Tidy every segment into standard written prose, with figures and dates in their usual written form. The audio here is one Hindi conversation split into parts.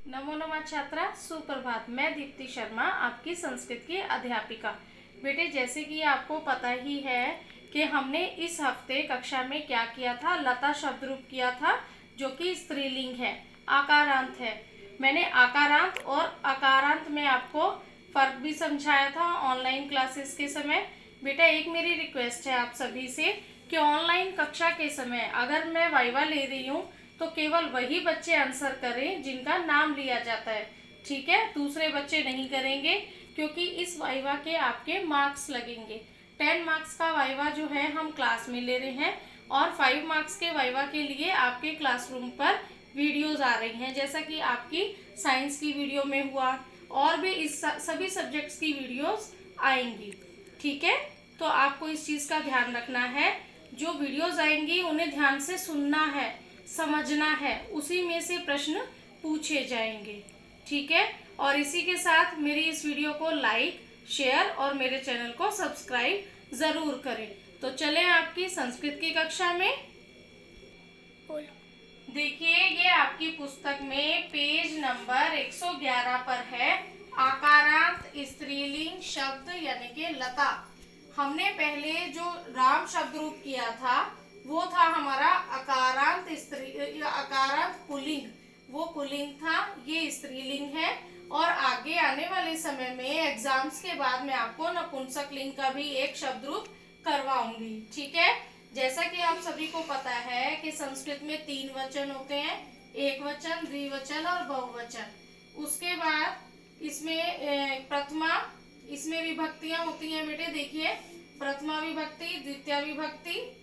नमो नमः छात्रा, सुप्रभात। मैं दीप्ति शर्मा, आपकी संस्कृत की अध्यापिका। बेटे, जैसे कि आपको पता ही है कि हमने इस हफ्ते कक्षा में क्या किया था, लता शब्द रूप किया था, जो कि स्त्रीलिंग है, आकारांत है। मैंने आकारांत और अकारांत में आपको फर्क भी समझाया था ऑनलाइन क्लासेस के समय। बेटा, एक मेरी रिक्वेस्ट है आप सभी से कि ऑनलाइन कक्षा के समय अगर मैं वाइवा ले रही हूँ तो केवल वही बच्चे आंसर करें जिनका नाम लिया जाता है, ठीक है? दूसरे बच्चे नहीं करेंगे, क्योंकि इस वाइवा के आपके मार्क्स लगेंगे। 10 मार्क्स का वाइवा जो है हम क्लास में ले रहे हैं, और 5 मार्क्स के वाइवा के लिए आपके क्लासरूम पर वीडियोज आ रही हैं, जैसा कि आपकी साइंस की वीडियो में हुआ, और भी इस सभी सब्जेक्ट्स की वीडियोज आएंगी, ठीक है? तो आपको इस चीज़ का ध्यान रखना है, जो वीडियोज आएंगी उन्हें ध्यान से सुनना है, समझना है, उसी में से प्रश्न पूछे जाएंगे, ठीक है? और इसी के साथ मेरी इस वीडियो को लाइक, शेयर और मेरे चैनल को सब्सक्राइब ज़रूर करें। तो चलें आपकी संस्कृत की कक्षा में। देखिए, ये आपकी पुस्तक में पेज नंबर 111 पर है, आकारांत स्त्रीलिंग शब्द यानी कि लता। हमने पहले जो राम शब्द रूप किया था वो था हमारा अकारांत अकारांत पुल्लिंग, वो पुल्लिंग था, ये स्त्रीलिंग है। और आगे आने वाले समय में एग्जाम्स के बाद मैं आपको नपुंसक लिंग का भी एक शब्द रूप करवाऊंगी, ठीक है? जैसा कि आप सभी को पता है कि संस्कृत में 3 वचन होते हैं, एक वचन, द्विवचन और बहुवचन। उसके बाद इसमें प्रथमा, इसमें विभक्तियां होती हैं बेटे। देखिए, प्रथमा विभक्ति, द्वितीय विभक्ति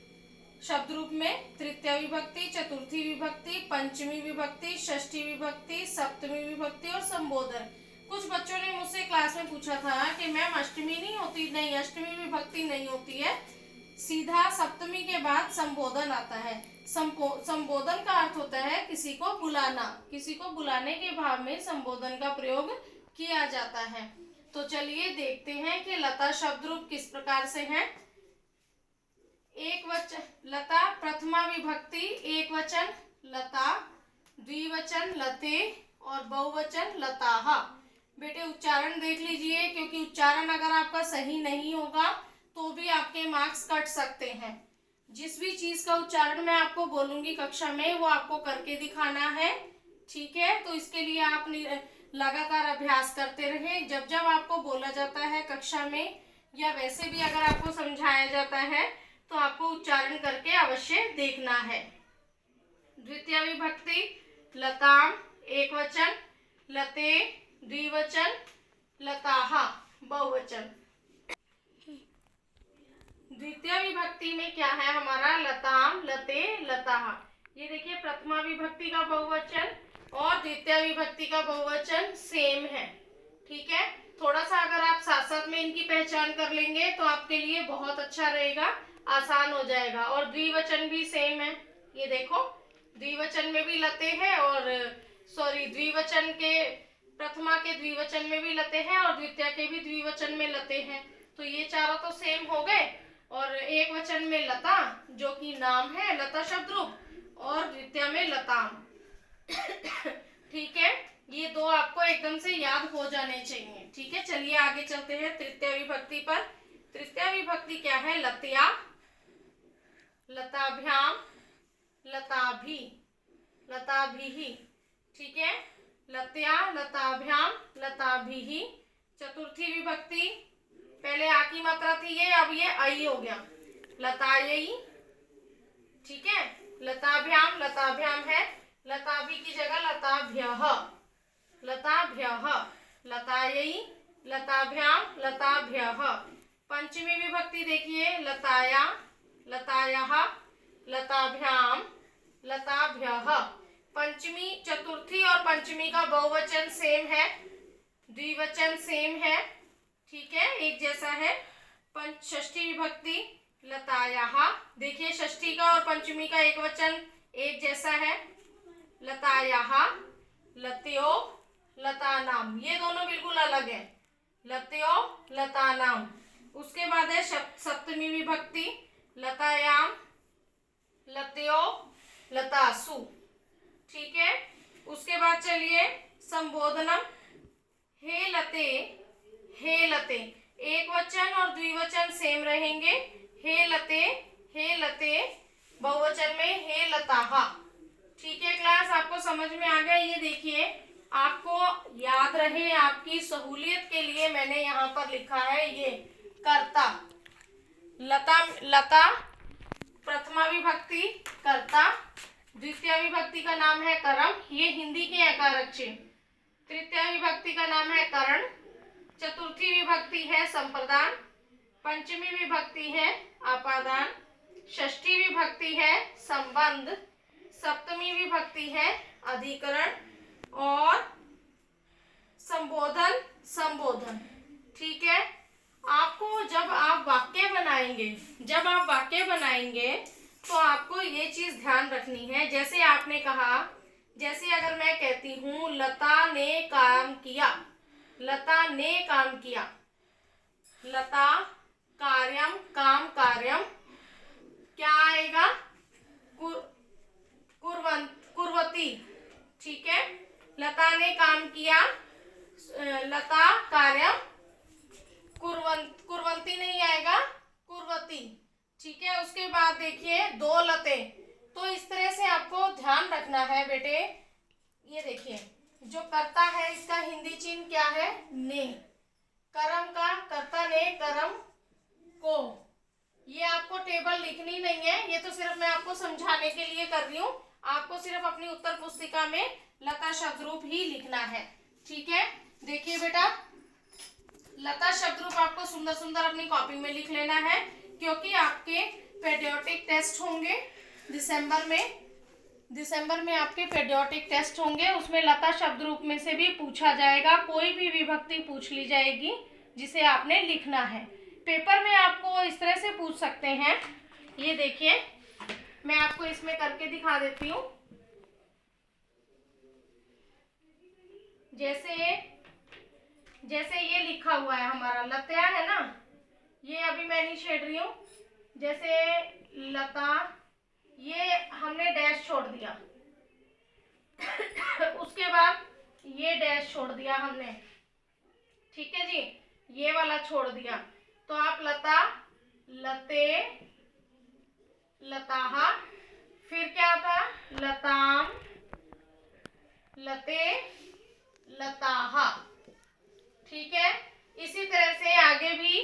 शब्द रूप में, तृतीय विभक्ति, चतुर्थी विभक्ति, पंचमी विभक्ति, षष्ठी विभक्ति, सप्तमी विभक्ति और संबोधन। कुछ बच्चों ने मुझसे क्लास में पूछा था कि मैम अष्टमी नहीं होती? नहीं, अष्टमी विभक्ति नहीं होती है, सीधा सप्तमी के बाद संबोधन आता है। संबोधन का अर्थ होता है किसी को बुलाना, किसी को बुलाने के भाव में संबोधन का प्रयोग किया जाता है। तो चलिए देखते हैं कि लता शब्द रूप किस प्रकार से है। एक वचन लता, प्रथमा विभक्ति एक वचन लता, द्विवचन लते और बहुवचन लताः। बेटे, उच्चारण देख लीजिए, क्योंकि उच्चारण अगर आपका सही नहीं होगा तो भी आपके मार्क्स कट सकते हैं। जिस भी चीज का उच्चारण मैं आपको बोलूंगी कक्षा में वो आपको करके दिखाना है, ठीक है? तो इसके लिए आप लगातार अभ्यास करते रहें। जब जब आपको बोला जाता है कक्षा में या वैसे भी अगर आपको समझाया जाता है तो आपको उच्चारण करके अवश्य देखना है। द्वितीय विभक्ति लताम एक वचन, लते द्विवचन, लताः बहुवचन। द्वितीय विभक्ति में क्या है हमारा? लताम, लते, लताः। ये देखिए, प्रथमा विभक्ति का बहुवचन और द्वितीय विभक्ति का बहुवचन सेम है, ठीक है? थोड़ा सा अगर आप साथ साथ में इनकी पहचान कर लेंगे तो आपके लिए बहुत अच्छा रहेगा, आसान हो जाएगा। और द्विवचन भी सेम है, ये देखो, द्विवचन में भी लते हैं, और द्विवचन के, प्रथमा के द्विवचन में भी लते हैं और द्वितीय के भी द्विवचन में लते हैं। तो ये चारों तो सेम हो गए। और एक वचन में लता, जो कि नाम है, लता शब्द रूप, और द्वितीय में लताम, ठीक है? ये दो आपको एकदम से याद हो जाने चाहिए, ठीक है? चलिए आगे चलते हैं तृतीय विभक्ति पर। तृतीय विभक्ति क्या है? लत्या, लताभ्याम, लताभि, लताभिः, ठीक है? लत्या, लताभ्याम, लताभिः। चतुर्थी विभक्ति, पहले आ की मात्रा थी ये, अब ये आई हो गया, लतायै, ठीक है? लताभ्याम, लताभ्याम है, लताभि की जगह लताभ्यः, लताभ्यः, लतायै, लताभ्याम, लताभ्यः। पंचमी विभक्ति देखिए, लताया, लतायाः, लताभ्याम, लताभ्यः। पंचमी, चतुर्थी और पंचमी का बहुवचन सेम है, द्विवचन सेम है, ठीक है, एक जैसा है। षष्ठी विभक्ति लतायाः, देखिए षष्ठी का और पंचमी का एक वचन एक जैसा है, लतायाः, लत्यो, लतानाम, ये दोनों बिल्कुल अलग है, लत्यो, लतानाम। उसके बाद है सप्तमी विभक्ति लतायाम, लत्यो, लतासु, ठीक है? उसके बाद चलिए संबोधनम, हेलते, हेलते। एक वचन और द्विवचन सेम रहेंगे। हेलते, हेलते, बहुवचन में हेलताहा। ठीक है क्लास, आपको समझ में आ गया। ये देखिए, आपको याद रहे, आपकी सहूलियत के लिए मैंने यहाँ पर लिखा है ये कर्ता। लता, लता प्रथमा विभक्ति कर्ता, द्वितीय विभक्ति का नाम है करम, ये हिंदी के अकारक चिन्ह। तृतीय विभक्ति का नाम है करण, चतुर्थी विभक्ति है संप्रदान, पंचमी विभक्ति है आपादान, षष्ठी विभक्ति है संबंध, सप्तमी विभक्ति है अधिकरण और संबोधन, संबोधन। ठीक है, आपको जब आप वाक्य बनाएंगे तो आपको ये चीज ध्यान रखनी है। जैसे आपने कहा, जैसे अगर मैं कहती हूँ लता ने काम किया, लता ने काम किया, लता कार्यम, काम कार्यम, क्या आएगा? कुर्वती। ठीक है, लता ने काम किया, लता कार्यम, कुर्वंती नहीं आएगा, कुर्वती। ठीक है, उसके बाद देखिए दो लते। तो इस तरह से आपको ध्यान रखना है बेटे। ये देखिए, जो कर्ता है इसका हिंदी चिन्ह क्या है? ने। कर्म का कर्ता ने कर्म को। ये आपको टेबल लिखनी नहीं है, ये तो सिर्फ मैं आपको समझाने के लिए कर रही हूँ। आपको सिर्फ अपनी उत्तर पुस्तिका में लता शब्द रूप ही लिखना है। ठीक है, देखिए बेटा, लता शब्द रूप आपको सुंदर सुंदर अपनी कॉपी में लिख लेना है, क्योंकि आपके पेडियोटिक टेस्ट होंगे दिसंबर में आपके पेडियोटिक टेस्ट होंगे। उसमें लता शब्द रूप में से भी पूछा जाएगा, कोई भी विभक्ति पूछ ली जाएगी जिसे आपने लिखना है। पेपर में आपको इस तरह से पूछ सकते हैं। ये देखिए, मैं आपको इसमें करके दिखा देती हूँ। जैसे ये लिखा हुआ है हमारा लता है ना, ये अभी मैं नहीं छेड़ रही हूँ। जैसे लता, ये हमने डैश छोड़ दिया उसके बाद ये डैश छोड़ दिया हमने। ठीक है जी, ये वाला छोड़ दिया, तो आप लता, लते, लताहा, फिर क्या था? लताम, लते, लताहा। ठीक है, इसी तरह से आगे भी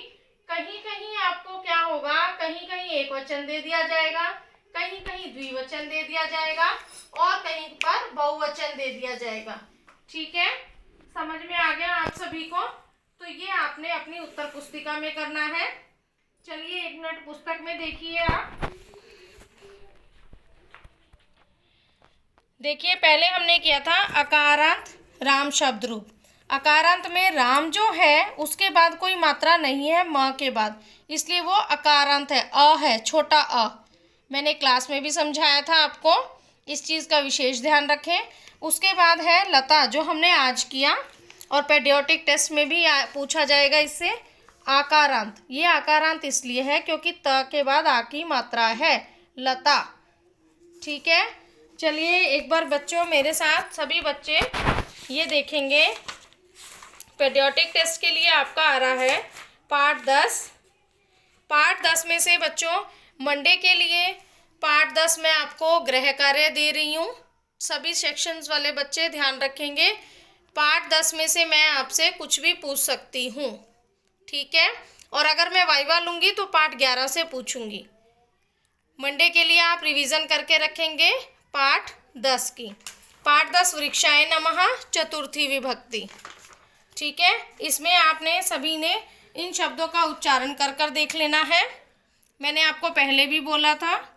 कहीं कहीं आपको क्या होगा, कहीं कहीं एक वचन दे दिया जाएगा, कहीं कहीं द्विवचन दे दिया जाएगा और कहीं पर बहुवचन दे दिया जाएगा। ठीक है, समझ में आ गया आप सभी को? तो ये आपने अपनी उत्तर पुस्तिका में करना है। चलिए 1 मिनट पुस्तक में देखिए आप। देखिए, पहले हमने किया था अकारांत राम शब्द रूप। अकारांत में राम जो है उसके बाद कोई मात्रा नहीं है माँ के बाद, इसलिए वो अकारांत है, अ है, छोटा अ। मैंने क्लास में भी समझाया था आपको, इस चीज़ का विशेष ध्यान रखें। उसके बाद है लता, जो हमने आज किया और पेडियोटिक टेस्ट में भी पूछा जाएगा इससे, आकारांत। ये आकारांत इसलिए है क्योंकि त के बाद आ की मात्रा है, लता। ठीक है, चलिए एक बार बच्चों मेरे साथ सभी बच्चे ये देखेंगे। पेडियोटिक टेस्ट के लिए आपका आ रहा है पार्ट 10। पार्ट 10 में से बच्चों मंडे के लिए पार्ट 10 में आपको गृह कार्य दे रही हूँ। सभी सेक्शंस वाले बच्चे ध्यान रखेंगे, पार्ट 10 में से मैं आपसे कुछ भी पूछ सकती हूँ। ठीक है, और अगर मैं वाइवा लूँगी तो पार्ट 11 से पूछूँगी। मंडे के लिए आप रिवीजन करके रखेंगे पार्ट 10 की। पार्ट 10 वृक्षाय नमः, चतुर्थी विभक्ति। ठीक है, इसमें आपने सभी ने इन शब्दों का उच्चारण कर कर देख लेना है। मैंने आपको पहले भी बोला था,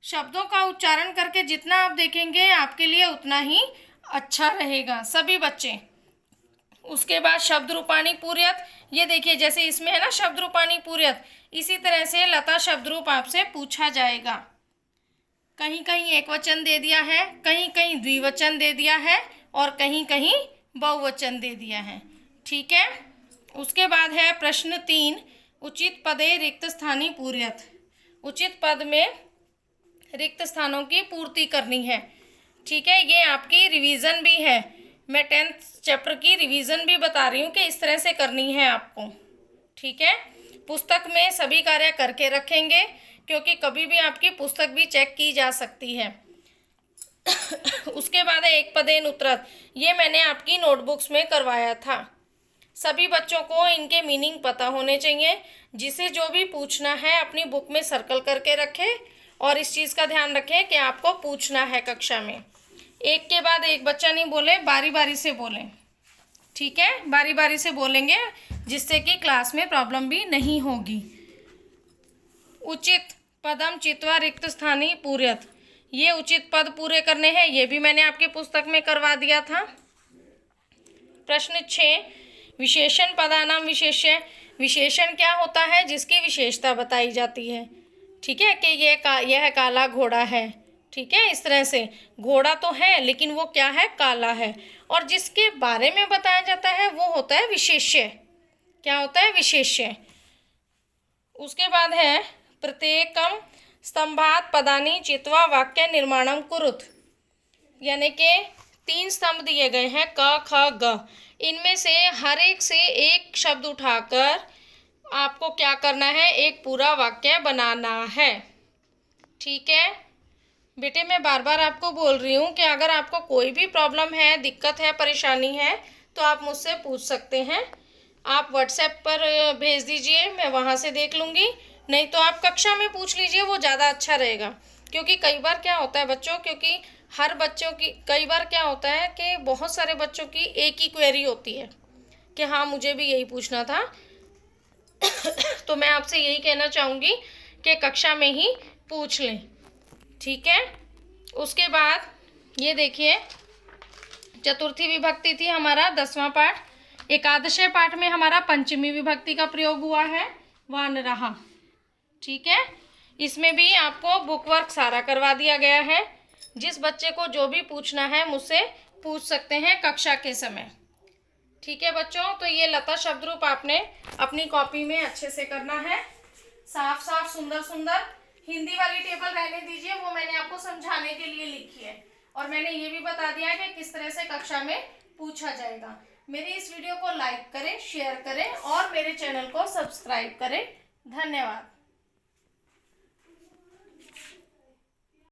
शब्दों का उच्चारण करके जितना आप देखेंगे आपके लिए उतना ही अच्छा रहेगा सभी बच्चे। उसके बाद शब्द रूपाणी पूर्यत, ये देखिए जैसे इसमें है ना शब्द रूपाणी पूर्यत, इसी तरह से लता शब्द रूप आपसे पूछा जाएगा। कहीं कहीं एक वचन दे दिया है, कहीं कहीं द्विवचन दे दिया है और कहीं कहीं बहुवचन दे दिया है। ठीक है, उसके बाद है प्रश्न 3, उचित पदे रिक्त स्थानी पूर्यत। उचित पद में रिक्त स्थानों की पूर्ति करनी है। ठीक है, ये आपकी रिवीजन भी है। मैं 10th चैप्टर की रिवीजन भी बता रही हूँ कि इस तरह से करनी है आपको। ठीक है, पुस्तक में सभी कार्य करके रखेंगे, क्योंकि कभी भी आपकी पुस्तक भी चेक की जा सकती है। उसके बाद है एक पदेन उत्तरत, ये मैंने आपकी नोटबुक्स में करवाया था। सभी बच्चों को इनके मीनिंग पता होने चाहिए। जिसे जो भी पूछना है अपनी बुक में सर्कल करके रखें, और इस चीज़ का ध्यान रखें कि आपको पूछना है कक्षा में। एक के बाद एक बच्चा नहीं बोले, बारी बारी से बोलें। ठीक है, बारी बारी से बोलेंगे, जिससे कि क्लास में प्रॉब्लम भी नहीं होगी। उचित पदम चित्वा रिक्त स्थानी पूर्यत, ये उचित पद पूरे करने हैं, ये भी मैंने आपकी पुस्तक में करवा दिया था। प्रश्न 6, विशेषण पदानाम विशेष्य, विशेषण क्या होता है? जिसकी विशेषता बताई जाती है। ठीक है, कि यह काला घोड़ा है। ठीक है, इस तरह से घोड़ा तो है लेकिन वो क्या है? काला है। और जिसके बारे में बताया जाता है वो होता है विशेष्य। क्या होता है? विशेष्य। उसके बाद है प्रत्येकम स्तंभात पदानी चित्वा वाक्य निर्माणम कुरुत, यानी कि 3 स्तंभ दिए गए हैं, क ख ग। इनमें से हर एक से एक शब्द उठाकर आपको क्या करना है? एक पूरा वाक्य बनाना है। ठीक है बेटे, मैं बार बार आपको बोल रही हूँ कि अगर आपको कोई भी प्रॉब्लम है, दिक्कत है, परेशानी है, तो आप मुझसे पूछ सकते हैं। आप व्हाट्सएप पर भेज दीजिए, मैं वहाँ से देख लूँगी। नहीं तो आप कक्षा में पूछ लीजिए, वो ज़्यादा अच्छा रहेगा। क्योंकि कई बार क्या होता है बच्चों, क्योंकि हर बच्चों की कई बार क्या होता है कि बहुत सारे बच्चों की एक ही क्वेरी होती है कि हाँ मुझे भी यही पूछना था। तो मैं आपसे यही कहना चाहूँगी कि कक्षा में ही पूछ लें। ठीक है, उसके बाद ये देखिए, चतुर्थी विभक्ति थी हमारा 10वां पाठ। एकादश पाठ में हमारा पंचमी विभक्ति का प्रयोग हुआ है, वान रहा। ठीक है, इसमें भी आपको बुक वर्क सारा करवा दिया गया है। जिस बच्चे को जो भी पूछना है मुझसे पूछ सकते हैं कक्षा के समय। ठीक है बच्चों, तो ये लता शब्द रूप आपने अपनी कॉपी में अच्छे से करना है, साफ साफ सुंदर सुंदर। हिंदी वाली टेबल रहने दीजिए, वो मैंने आपको समझाने के लिए लिखी है, और मैंने ये भी बता दिया कि किस तरह से कक्षा में पूछा जाएगा। मेरी इस वीडियो को लाइक करें, शेयर करें और मेरे चैनल को सब्सक्राइब करें। धन्यवाद।